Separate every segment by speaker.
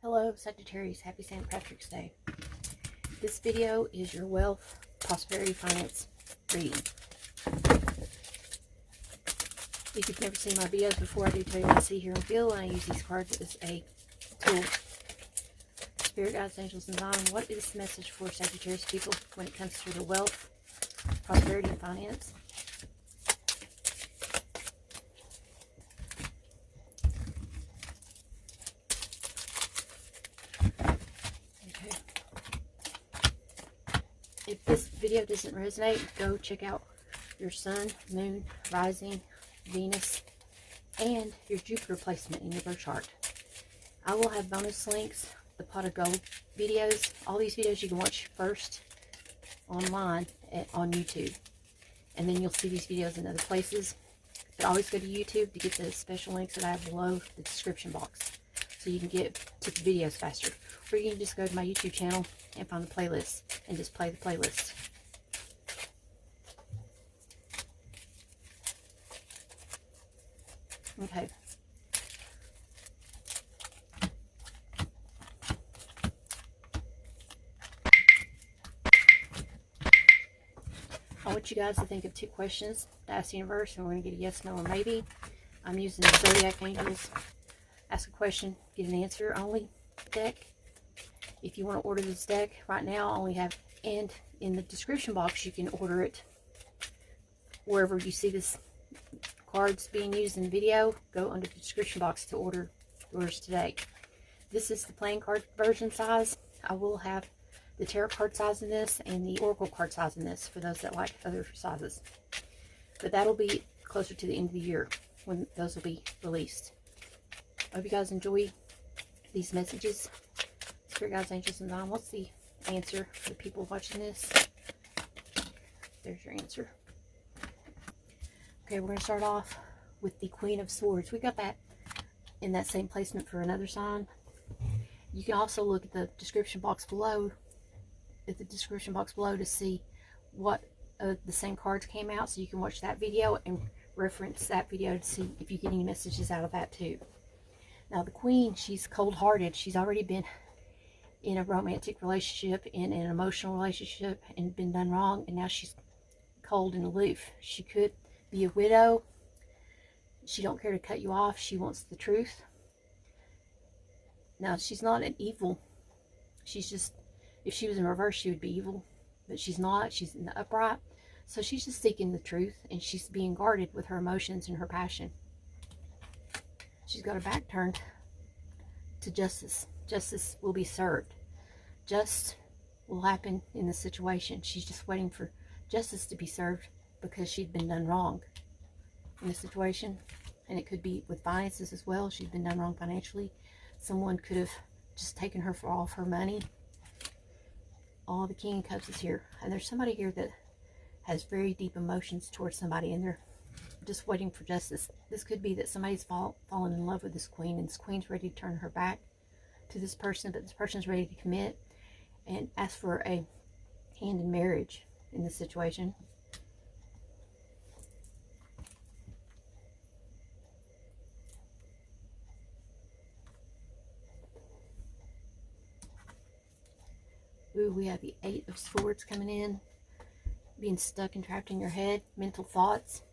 Speaker 1: Hello Sagittarius, happy St. Patrick's Day. This video is your wealth, prosperity, finance reading. If you've never seen my videos before, I do tell you what I see, hear, and feel, and I use these cards as a tool. Spirit guides, angels, and divine, what is the message for Sagittarius people when it comes to their wealth, prosperity, and finance? If this video doesn't resonate, go check out your sun, moon, rising, Venus, and your Jupiter placement in your birth chart. I will have bonus links, the pot of gold videos. All these videos you can watch first online on YouTube. And then you'll see these videos in other places. But always go to YouTube to get the special links that I have below the description box, so you can get to the videos faster. Or you can just go to my YouTube channel and find the playlist and just play the playlist. Okay. I want you guys to think of 2 questions to ask the universe, and we're going to get a yes, no, or maybe. I'm using the Zodiac Angels Ask a question, get an answer only deck. If you want to order this deck right now, I only have, and in the description box you can order it wherever you see this cards being used in the video. Go under the description box to order yours today. This is the playing card version size. I will have the tarot card size in this and the oracle card size in this for those that like other sizes. But that'll be closer to the end of the year when those will be released. I hope you guys enjoy these messages. Spirit guides, angels, and divine, what's the answer for the people watching this? There's your answer. Okay, we're going to start off with the Queen of Swords. We got that in that same placement for another sign. You can also look at the description box below, to see what the same cards came out, so you can watch that video and reference that video to see if you get any messages out of that too. Now the Queen, she's cold-hearted. She's already been in a romantic relationship, in an emotional relationship, and been done wrong, and now she's cold and aloof. She could be a widow. She don't care to cut you off. She wants the truth. Now she's not an evil. She's just, if she was in reverse she would be evil, but she's not. She's in the upright, so she's just seeking the truth, and she's being guarded with her emotions and her passion. She's got her back turned to justice. Justice will be served. Just will happen in this situation. She's just waiting for justice to be served because she'd been done wrong in this situation. And it could be with finances as well. She'd been done wrong financially. Someone could have just taken her for all of her money. All the King of Cups is here. And there's somebody here that has very deep emotions towards somebody, and they're just waiting for justice. This could be that somebody's fallen in love with this Queen, and this Queen's ready to turn her back to this person, but this person's ready to commit and ask for a hand in marriage in this situation. Ooh, we have the 8 of Swords coming in, being stuck and trapped in your head, mental thoughts,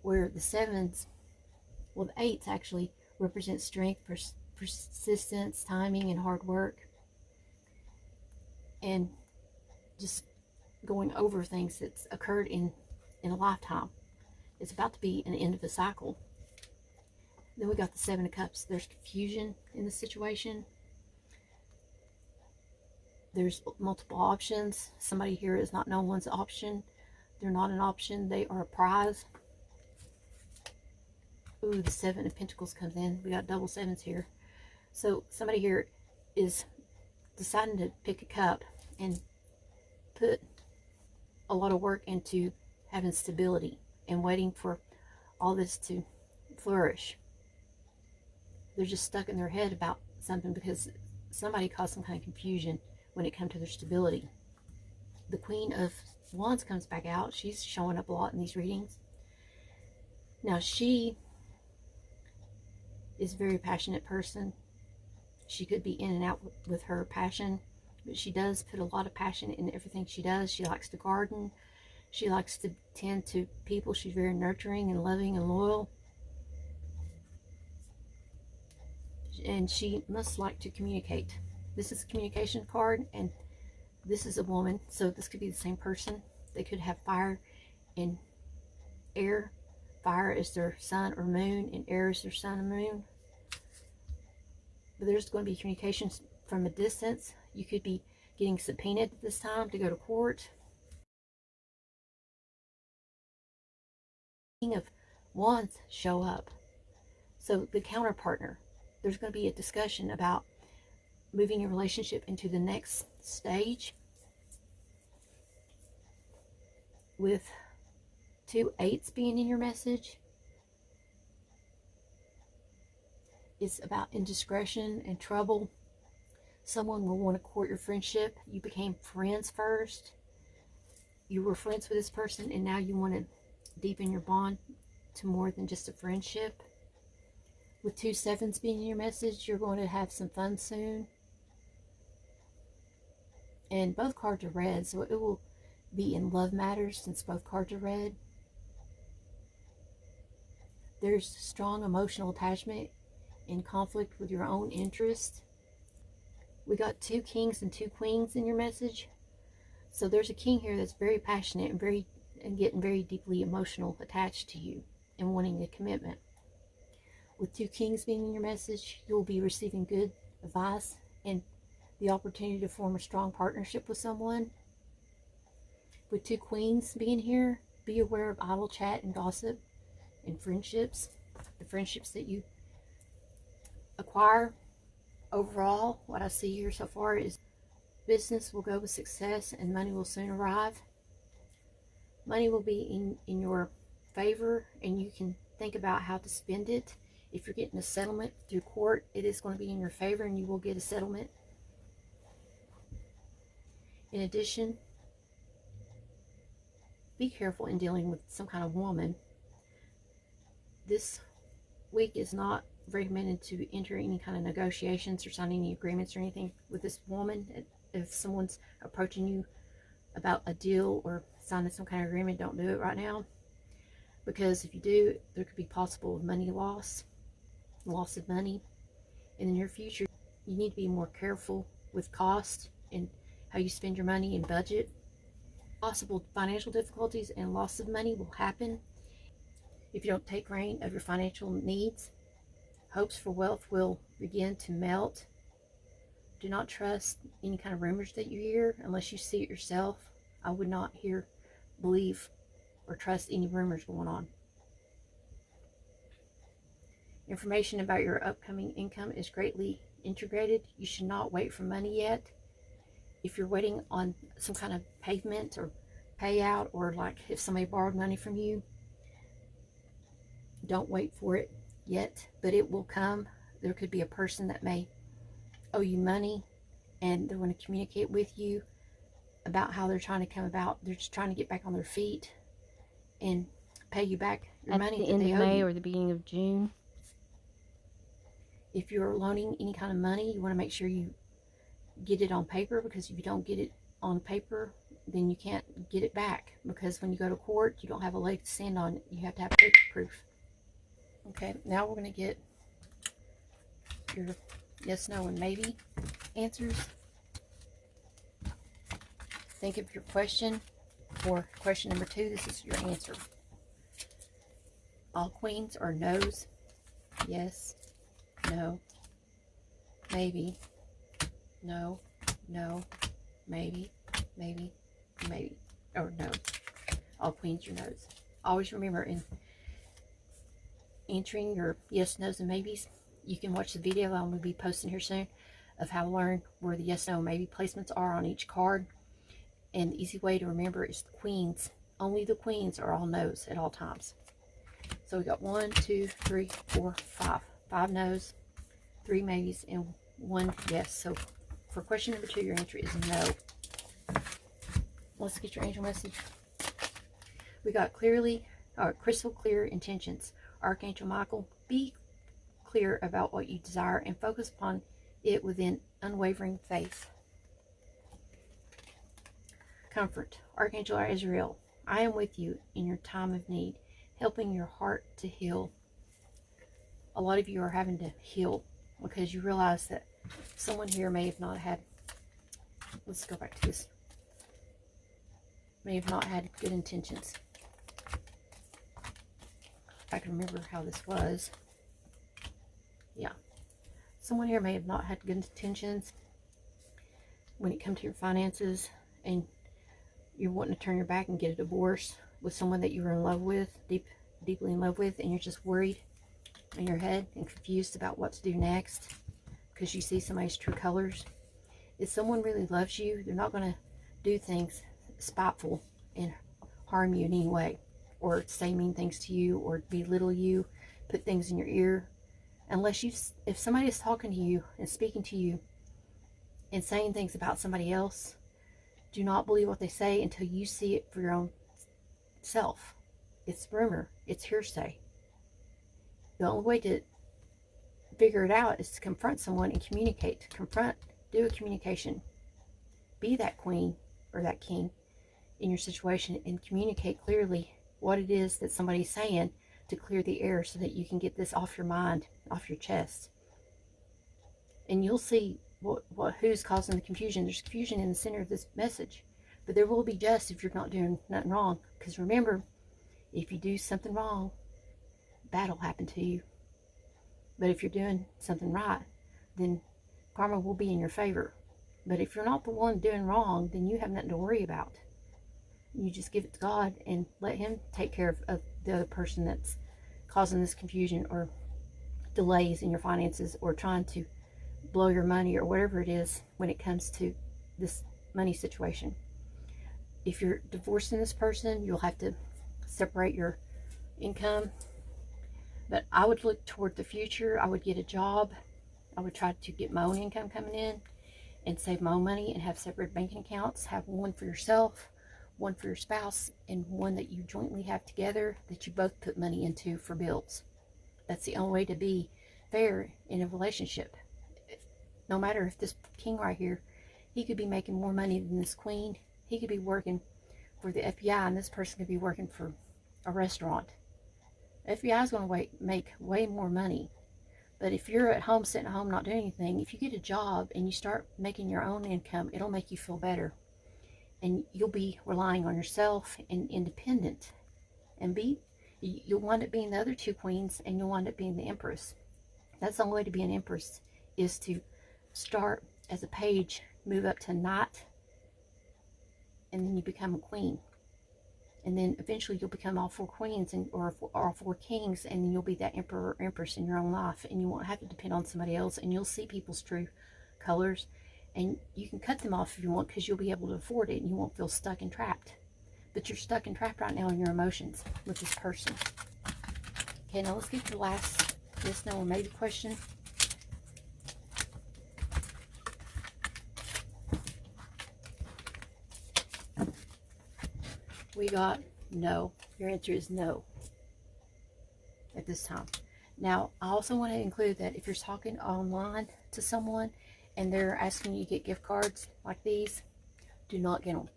Speaker 1: where the 7s, well, the 8s actually represent strength, persistence, timing, and hard work, and just going over things that's occurred in a lifetime. It's about to be an end of a cycle. Then we got the 7 of Cups. There's confusion in the situation. There's multiple options. Somebody here is not no one's option. They're not an option. They are a prize. Ooh, the 7 of Pentacles comes in. We got double 7s here. So somebody here is deciding to pick a cup and put a lot of work into having stability and waiting for all this to flourish. They're just stuck in their head about something because somebody caused some kind of confusion when it comes to their stability. The Queen of Wands comes back out. She's showing up a lot in these readings. Now she is a very passionate person. She could be in and out with her passion, but she does put a lot of passion in everything she does. She likes to garden. She likes to tend to people. She's very nurturing and loving and loyal. And she must like to communicate. This is a communication card, and this is a woman, so this could be the same person. They could have fire and air. Fire is their sun or moon, and air is their sun and moon. But there's going to be communications from a distance. You could be getting subpoenaed at this time to go to court. King of Wands show up. So the counterpartner, there's going to be a discussion about moving your relationship into the next stage. With 2 8s being in your message, it's about indiscretion and trouble. Someone will want to court your friendship. You became friends first. You were friends with this person, and now you want to deepen your bond to more than just a friendship. With 2 7s being in your message, you're going to have some fun soon. And both cards are red, so it will be in love matters since both cards are red. There's strong emotional attachment and conflict with your own interest. We got 2 kings and 2 queens in your message. So there's a king here that's very passionate and getting very deeply emotional attached to you and wanting a commitment. With 2 kings being in your message, you'll be receiving good advice and the opportunity to form a strong partnership with someone. With 2 queens being here, be aware of idle chat and gossip and friendships. The friendships that you acquire. Overall, what I see here so far is business will go with success and money will soon arrive. Money will be in your favor, and you can think about how to spend it. If you're getting a settlement through court, it is going to be in your favor and you will get a settlement. In addition, be careful in dealing with some kind of woman. This week is not recommended to enter any kind of negotiations or sign any agreements or anything with this woman. If someone's approaching you about a deal or signing some kind of agreement, don't do it right now, because if you do, there could be possible money loss of money in the near future. You need to be more careful with cost and how you spend your money and budget. Possible financial difficulties and loss of money will happen if you don't take reign of your financial needs. Hopes for wealth will begin to melt. Do not trust any kind of rumors that you hear unless you see it yourself. I would not believe or trust any rumors going on. Information about your upcoming income is greatly integrated. You should not wait for money yet. If you're waiting on some kind of payment or payout, or like if somebody borrowed money from you, don't wait for it yet, but it will come. There could be a person that may owe you money and they're going to communicate with you about how they're trying to come about. They're just trying to get back on their feet and pay you back your money
Speaker 2: at the end of May or the beginning of June.
Speaker 1: If you're loaning any kind of money, you want to make sure you get it on paper, because if you don't get it on paper, then you can't get it back, because when you go to court, you don't have a leg to stand on. You have to have paper proof. Okay, now we're going to get your yes, no, and maybe answers. Think of your question for question number 2. This is your answer. All queens are no's. Yes, no, maybe, no, no, maybe, maybe, maybe, or no. All queens are no's. Always remember, in answering your yes, no's, and maybes, you can watch the video I'm going to be posting here soon of how to learn where the yes, no, maybe placements are on each card. And the easy way to remember is the queens. Only the queens are all no's at all times. So we got 1, 2, 3, 4, 5. 5 no's, 3 maybes, and 1 yes. So for question number 2, your answer is no. Let's get your angel message. We got crystal clear intentions. Archangel Michael, be clear about what you desire and focus upon it within unwavering faith. Comfort. Archangel Azrael, I am with you in your time of need, helping your heart to heal. A lot of you are having to heal because you realize that someone here may have not had, let's go back to this, may have not had good intentions. If I can remember how this was. Yeah. Someone here may have not had good intentions when it comes to your finances, and you're wanting to turn your back and get a divorce with someone that you were in love with, deeply in love with, and you're just worried in your head and confused about what to do next because you see somebody's true colors. If someone really loves you, they're not going to do things spiteful and harm you in any way, or say mean things to you, or belittle you, put things in your ear, unless if somebody is talking to you and speaking to you and saying things about somebody else, do not believe what they say until you see it for your own self. It's rumor, it's hearsay. The only way to figure it out is to confront someone and communicate. Confront, do a communication. Be that queen or that king in your situation and communicate clearly what it is that somebody's saying to clear the air so that you can get this off your mind, off your chest. And you'll see who's causing the confusion. There's confusion in the center of this message, but there will be just if you're not doing nothing wrong. Because remember, if you do something wrong, bad will happen to you. But if you're doing something right, then karma will be in your favor. But if you're not the one doing wrong, then you have nothing to worry about. You just give it to God and let him take care of the other person that's causing this confusion or delays in your finances, or trying to blow your money, or whatever it is when it comes to this money situation. If you're divorcing this person, you'll have to separate your income. But I would look toward the future. I would get a job. I would try to get my own income coming in and save my own money and have separate banking accounts. Have one for yourself, one for your spouse, and one that you jointly have together that you both put money into for bills. That's the only way to be fair in a relationship. No matter if this king right here, he could be making more money than this queen. He could be working for the FBI, and this person could be working for a restaurant. FBI is going to make way more money. But if you're at home, sitting at home, not doing anything, if you get a job and you start making your own income, it'll make you feel better. And you'll be relying on yourself and independent. And you'll wind up being the other two queens, and you'll wind up being the empress. That's the only way to be an empress, is to start as a page, move up to knight, and then you become a queen. And then eventually you'll become all four queens or all four kings, and then you'll be that emperor or empress in your own life, and you won't have to depend on somebody else, and you'll see people's true colors, and you can cut them off if you want, because you'll be able to afford it and you won't feel stuck and trapped. But you're stuck and trapped right now in your emotions with this person. Okay, now let's get to the last yes, no, or maybe question. We got no. Your answer is no at this time. Now, I also want to include that if you're talking online to someone and they're asking you to get gift cards like these, do not get them.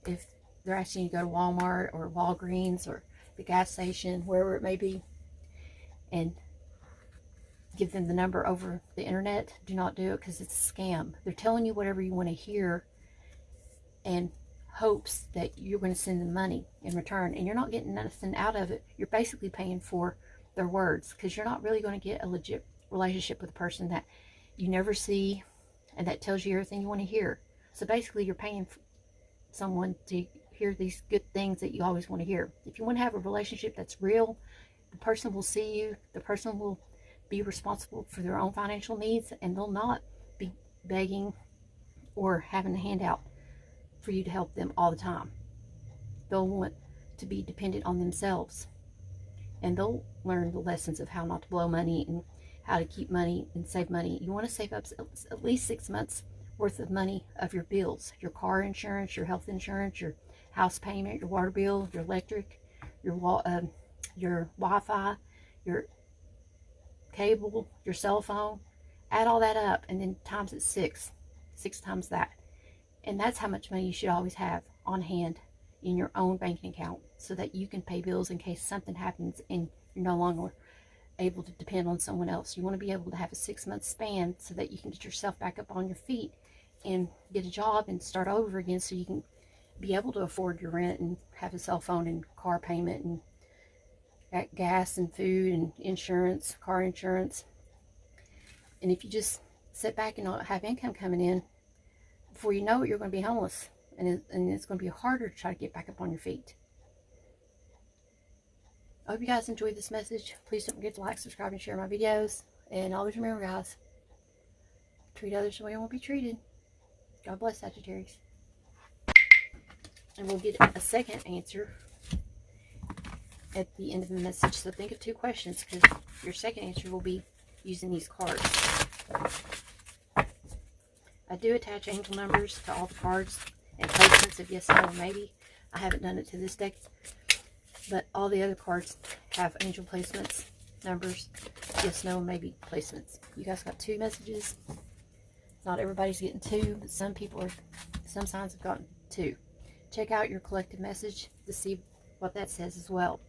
Speaker 1: If they're asking you to go to Walmart or Walgreens or the gas station, wherever it may be, and give them the number over the internet, do not do it, because it's a scam. They're telling you whatever you want to hear and hopes that you're going to send them money in return, and you're not getting nothing out of it. You're basically paying for their words, because you're not really going to get a legit relationship with a person that you never see and that tells you everything you want to hear. So basically you're paying for someone to hear these good things that you always want to hear. If you want to have a relationship that's real, the person will see you, the person will be responsible for their own financial needs, and they'll not be begging or having a handout for you to help them all the time. They'll want to be dependent on themselves, and they'll learn the lessons of how not to blow money and how to keep money and save money. You want to save up at least 6 months worth of money of your bills, your car insurance, your health insurance, your house payment, your water bill, your electric, your Wi-Fi, your cable, your cell phone. Add all that up and then times it six times that. And that's how much money you should always have on hand in your own banking account, so that you can pay bills in case something happens and you're no longer able to depend on someone else. You want to be able to have a 6-month span so that you can get yourself back up on your feet and get a job and start over again, so you can be able to afford your rent and have a cell phone and car payment and gas and food and insurance, car insurance. And if you just sit back and not have income coming in, before you know it, you're going to be homeless, and it's going to be harder to try to get back up on your feet. I hope you guys enjoyed this message. Please don't forget to like, subscribe, and share my videos. And always remember, guys, treat others the way you want to be treated. God bless, Sagittarius. And we'll get a second answer at the end of the message. So think of 2 questions, because your second answer will be using these cards. I do attach angel numbers to all the cards and placements of yes, no, or maybe. I haven't done it to this deck, but all the other cards have angel placements, numbers, yes, no, maybe placements. You guys got 2 messages. Not everybody's getting 2, but some signs have gotten 2. Check out your collective message to see what that says as well.